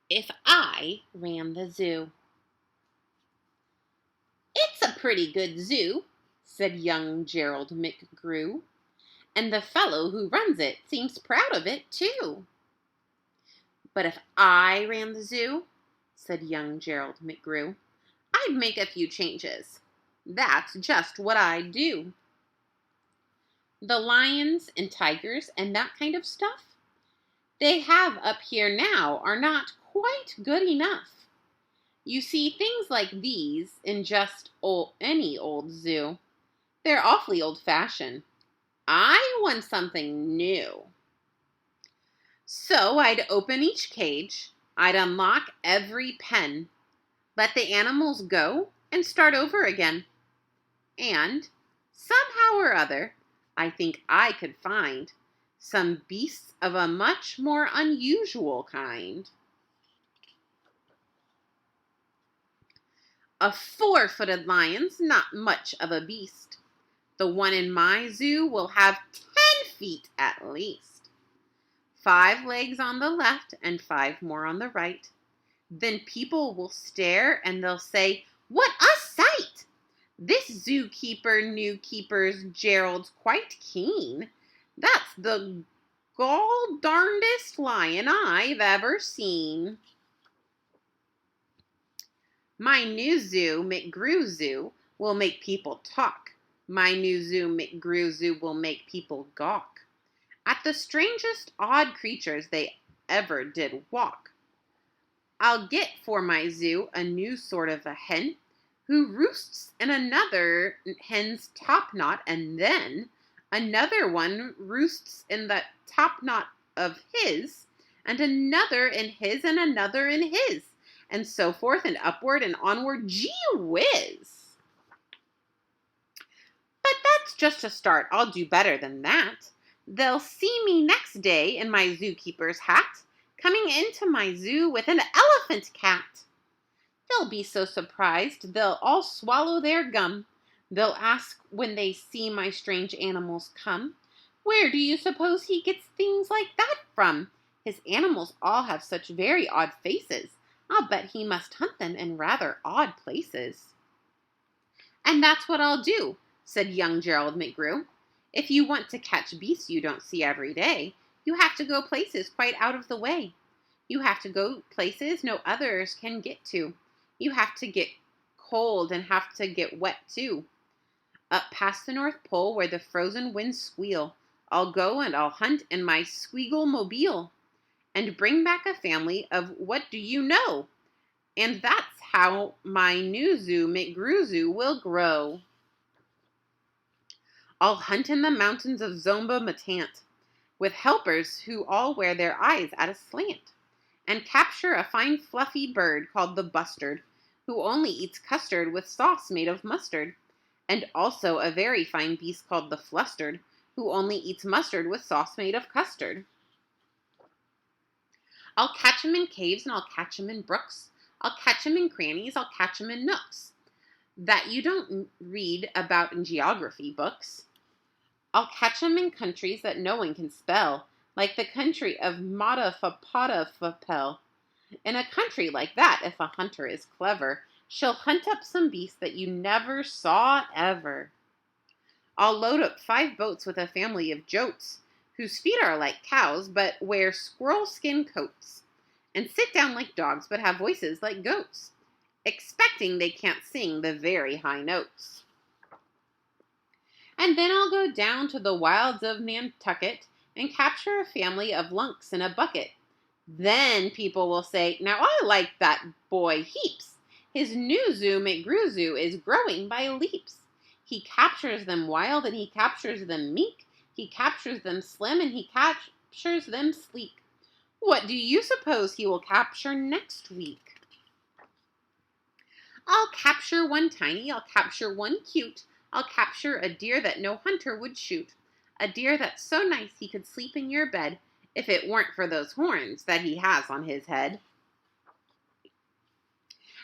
If I ran the zoo. It's a pretty good zoo, said young Gerald McGrew, and the fellow who runs it seems proud of it, too. But if I ran the zoo, said young Gerald McGrew, I'd make a few changes. That's just what I'd do. The lions and tigers and that kind of stuff they have up here now are not quite good enough. You see things like these in just any old zoo. They're awfully old-fashioned. I want something new. So I'd open each cage, I'd unlock every pen, let the animals go, and start over again. And, somehow or other, I think I could find some beasts of a much more unusual kind. A 4-footed lion's not much of a beast. The one in my zoo will have 10 feet at least. 5 legs on the left and 5 more on the right. Then people will stare and they'll say, "What a sight! This new keeper's Gerald's quite keen. That's the gall darndest lion I've ever seen." My new zoo, McGrew Zoo, will make people talk. My new zoo, McGrew Zoo, will make people gawk at the strangest odd creatures they ever did walk. I'll get for my zoo a new sort of a hen who roosts in another hen's top knot, and then another one roosts in the top knot of his, and another in his, and another in his, and so forth and upward and onward. Gee whiz! But that's just a start. I'll do better than that. They'll see me next day in my zookeeper's hat, coming into my zoo with an elephant cat. They'll be so surprised they'll all swallow their gum. They'll ask when they see my strange animals come, "Where do you suppose he gets things like that from? His animals all have such very odd faces. I'll bet he must hunt them in rather odd places." "And that's what I'll do," said young Gerald McGrew. "If you want to catch beasts you don't see every day, you have to go places quite out of the way. You have to go places no others can get to. You have to get cold and have to get wet too. Up past the North Pole where the frozen winds squeal, I'll go and I'll hunt in my squeagle-mobile and bring back a family of what do you know? And that's how my new zoo, McGrew Zoo, will grow. I'll hunt in the mountains of Zomba Matant with helpers who all wear their eyes at a slant, and capture a fine fluffy bird called the bustard, who only eats custard with sauce made of mustard, and also a very fine beast called the flustered, who only eats mustard with sauce made of custard. I'll catch 'em in caves and I'll catch 'em in brooks. I'll catch 'em in crannies, I'll catch 'em in nooks that you don't read about in geography books. I'll catch 'em in countries that no one can spell, like the country of Matafapatafapel. In a country like that, if a hunter is clever, she'll hunt up some beast that you never saw ever. I'll load up 5 boats with a family of jotes, whose feet are like cows, but wear squirrel skin coats, and sit down like dogs, but have voices like goats, expecting they can't sing the very high notes. And then I'll go down to the wilds of Nantucket and capture a family of lunks in a bucket. Then people will say, "Now I like that boy heaps. His new zoo, McGrew Zoo, is growing by leaps. He captures them wild and he captures them meek. He captures them slim and he captures them sleek. What do you suppose he will capture next week?" I'll capture one tiny, I'll capture one cute, I'll capture a deer that no hunter would shoot. A deer that's so nice he could sleep in your bed if it weren't for those horns that he has on his head.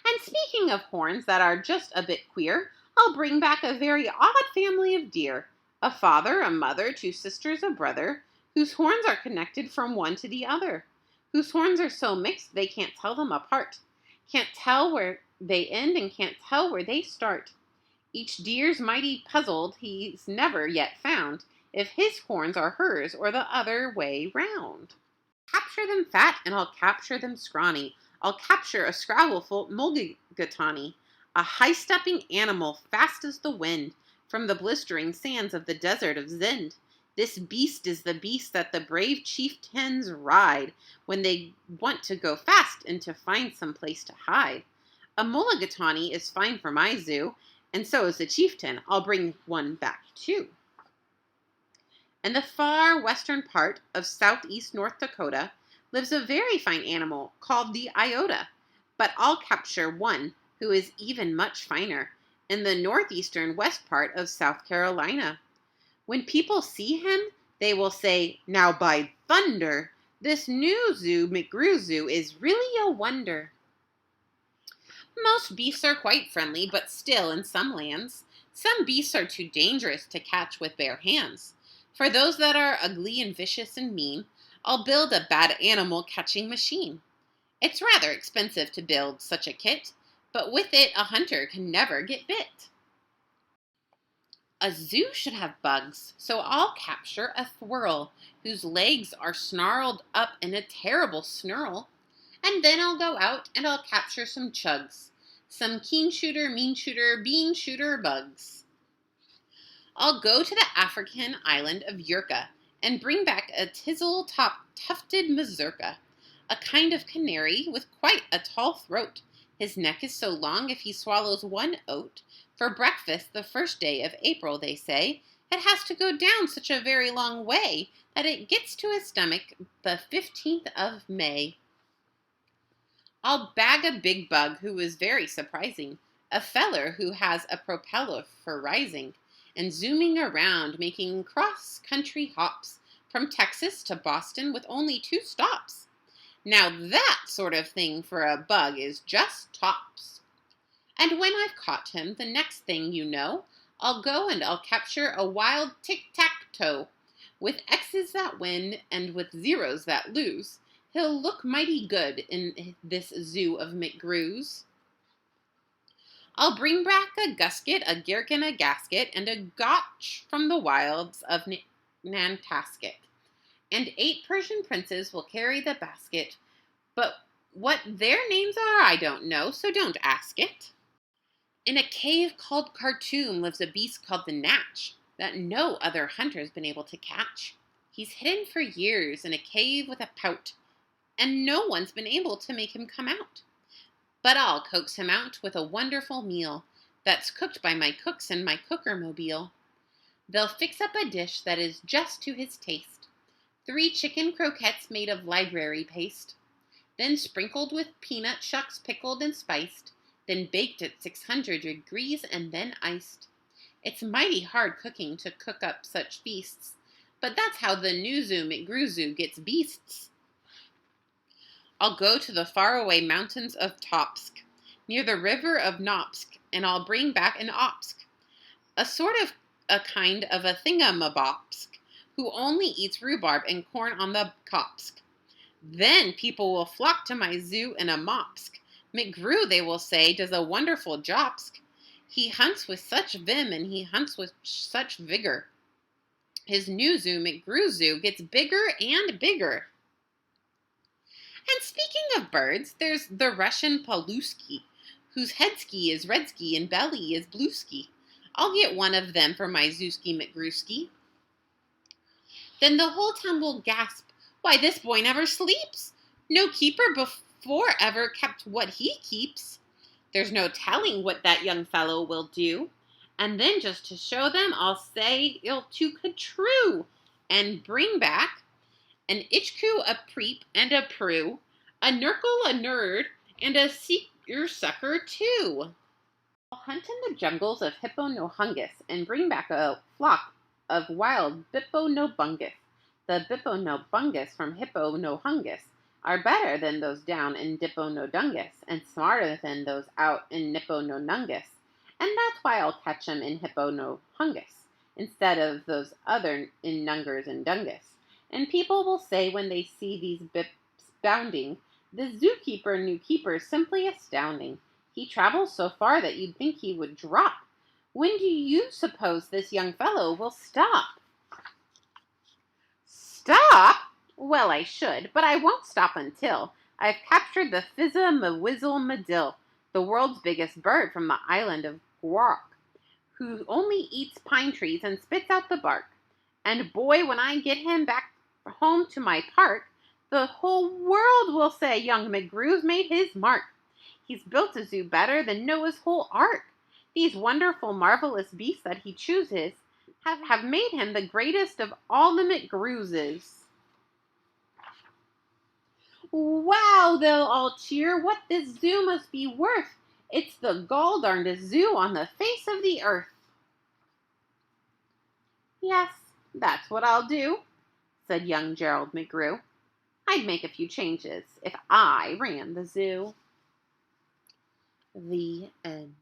And speaking of horns that are just a bit queer, I'll bring back a very odd family of deer. A father, a mother, 2 sisters, a brother, whose horns are connected from one to the other. whose horns are so mixed they can't tell them apart, can't tell where they end and can't tell where they start. Each deer's mighty puzzled, he's never yet found if his horns are hers or the other way round. Capture them fat and I'll capture them scrawny. I'll capture a scrabbleful mulligatawny, a high-stepping animal fast as the wind from the blistering sands of the desert of Zend. This beast is the beast that the brave chieftains ride when they want to go fast and to find some place to hide. A mulligatawny is fine for my zoo, and so is the chieftain. I'll bring one back too. In the far western part of southeast North Dakota lives a very fine animal called the iota, but I'll capture one who is even much finer in the northeastern west part of South Carolina. When people see him, they will say, "Now by thunder, this new zoo, McGrew Zoo, is really a wonder." Most beasts are quite friendly, but still in some lands, some beasts are too dangerous to catch with bare hands. For those that are ugly and vicious and mean, I'll build a bad animal catching machine. It's rather expensive to build such a kit, but with it a hunter can never get bit. A zoo should have bugs, so I'll capture a thwirl whose legs are snarled up in a terrible snurl. And then I'll go out and I'll capture some chugs, some keen shooter, mean shooter, bean shooter bugs. I'll go to the African island of Yurka and bring back a tizzle-top tufted mazurka, a kind of canary with quite a tall throat. His neck is so long if he swallows one oat for breakfast the first day of April, they say, it has to go down such a very long way that it gets to his stomach the 15th of May. I'll bag a big bug who is very surprising, a feller who has a propeller for rising, and zooming around, making cross-country hops from Texas to Boston with only 2 stops. Now that sort of thing for a bug is just tops. And when I've caught him, the next thing you know, I'll go and I'll capture a wild tic-tac-toe, with X's that win and with zeros that lose. He'll look mighty good in this zoo of McGrews. I'll bring back a gusket, a gherkin, a gasket, and a gotch from the wilds of Nantasket. And 8 Persian princes will carry the basket, but what their names are I don't know, so don't ask it. In a cave called Khartoum lives a beast called the Natch that no other hunter's been able to catch. He's hidden for years in a cave with a pout, and no one's been able to make him come out. But I'll coax him out with a wonderful meal that's cooked by my cooks in my cooker-mobile. They'll fix up a dish that is just to his taste. 3 chicken croquettes made of library paste, then sprinkled with peanut shucks pickled and spiced, then baked at 600 degrees and then iced. It's mighty hard cooking to cook up such feasts, but that's how the new zoo McGrew Zoo gets beasts. I'll go to the faraway mountains of Topsk, near the river of Nopsk, and I'll bring back an Opsk, a kind of a thingamabobsk, who only eats rhubarb and corn on the Kopsk. Then people will flock to my zoo in a mopsk. McGrew, they will say, does a wonderful jobsk. He hunts with such vim and he hunts with such vigor. His new zoo, McGrew Zoo, gets bigger and bigger. And speaking of birds, there's the Russian Paluski, whose headski is redski and belly is blueski. I'll get one of them for my Zooski McGrewski. Then the whole town will gasp, "Why, this boy never sleeps! No keeper before ever kept what he keeps. There's no telling what that young fellow will do." And then just to show them, I'll say it'll too could true, and bring back an itchcoo, a preep, and a prue, a nurgle, a nerd, and a seeker-sucker too. I'll hunt in the jungles of Hipponohungus and bring back a flock of wild Bipponobungus. The Bipponobungus from Hipponohungus are better than those down in Dipponodungus and smarter than those out in Nippononungus. And that's why I'll catch 'em in Hipponohungus instead of those other in Nungers and Dungus. And people will say when they see these bips bounding. The zookeeper new keepers simply astounding. He travels so far that you'd think he would drop. When do you suppose this young fellow will stop? Stop? Well, I should, but I won't stop until I've captured the Fizza-ma-Wizzle-ma-dill, the world's biggest bird from the island of Guark, who only eats pine trees and spits out the bark. And boy, when I get him back home to my park, the whole world will say young McGrew's made his mark. He's built a zoo better than Noah's whole ark. These wonderful, marvelous beasts that he chooses have made him the greatest of all the McGrewses. Wow, they'll all cheer. What this zoo must be worth. It's the gall-darndest zoo on the face of the earth. Yes, that's what I'll do, said young Gerald McGrew. I'd make a few changes if I ran the zoo. The end.